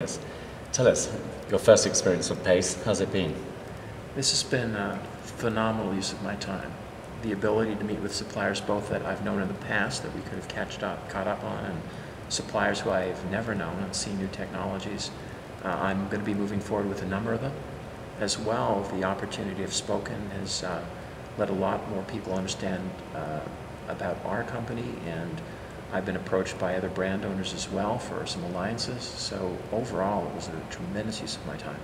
Yes. Tell us, your first experience of PACE, how's it been? This has been a phenomenal use of my time. The ability to meet with suppliers both that I've known in the past that we could have caught up on, and suppliers who I've never known and seen new technologies. I'm going to be moving forward with a number of them. As well, the opportunity to have spoken has let a lot more people understand about our company, and I've been approached by other brand owners as well for some alliances. So overall, it was a tremendous use of my time.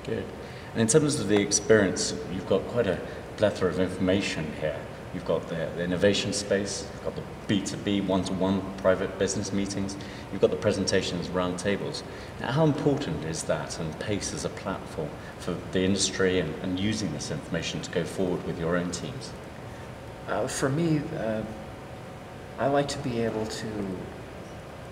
Good. And in terms of the experience, you've got quite a plethora of information here. You've got the innovation space, you've got the B2B, one-to-one private business meetings, you've got the presentations, round tables. Now, how important is that and PACE as a platform for the industry and using this information to go forward with your own teams? For me, I like to be able to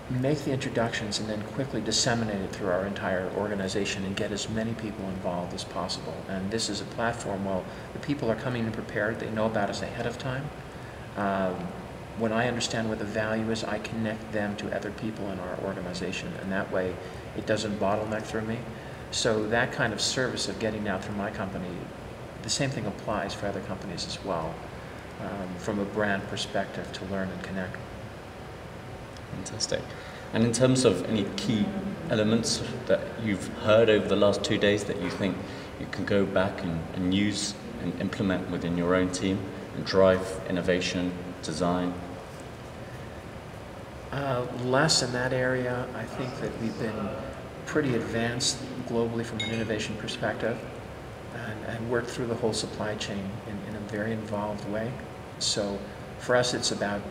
make the introductions and then quickly disseminate it through our entire organization and get as many people involved as possible. And this is a platform, well, the people are coming in prepared, they know about us ahead of time. When I understand what the value is, I connect them to other people in our organization, and that way it doesn't bottleneck through me. So that kind of service of getting out through my company, the same thing applies for other companies as well, from a brand perspective to learn and connect. Fantastic. And in terms of any key elements that you've heard over the last 2 days that you think you can go back and use and implement within your own team and drive innovation, design? Less in that area. I think that we've been pretty advanced globally from an innovation perspective and worked through the whole supply chain in a very involved way. So for us, it's about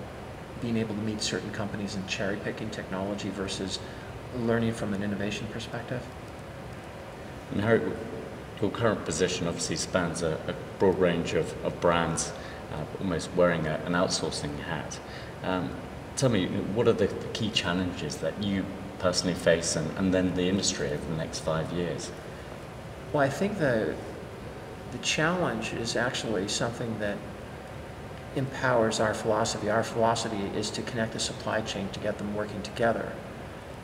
being able to meet certain companies and cherry-picking technology versus learning from an innovation perspective. And Harry, your current position obviously spans a broad range of brands, almost wearing an outsourcing hat. Tell me, what are the key challenges that you personally face and then the industry over the next 5 years? Well, I think the challenge is actually something that empowers our philosophy. Our philosophy is to connect the supply chain to get them working together.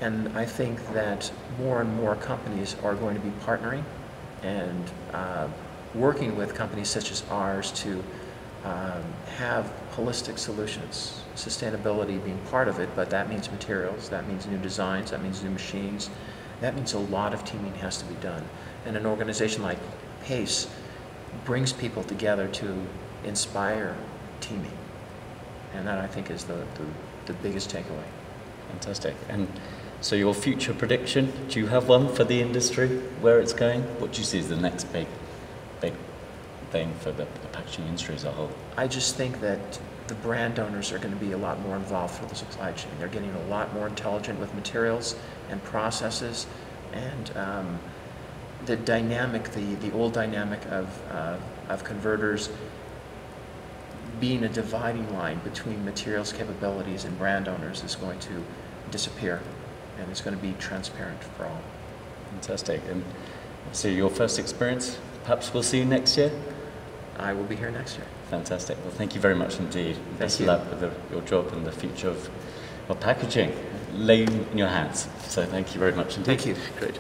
And I think that more and more companies are going to be partnering and working with companies such as ours to have holistic solutions. Sustainability being part of it, but that means materials, that means new designs, that means new machines. That means a lot of teaming has to be done. And an organization like PACE brings people together to inspire teaming, and that I think is the biggest takeaway. Fantastic. And so your future prediction, do you have one for the industry, where it's going? What do you see as the next big thing for the packaging industry as a whole? I just think that the brand owners are going to be a lot more involved through the supply chain. They're getting a lot more intelligent with materials and processes, and the dynamic, the old dynamic of converters being a dividing line between materials capabilities and brand owners is going to disappear, and it's going to be transparent for all. Fantastic. And so your first experience, perhaps we'll see you next year? I will be here next year. Fantastic. Well, thank you very much indeed. Best of luck with your job and the future of packaging. Laying in your hands. So thank you very much indeed. Thank you. Great.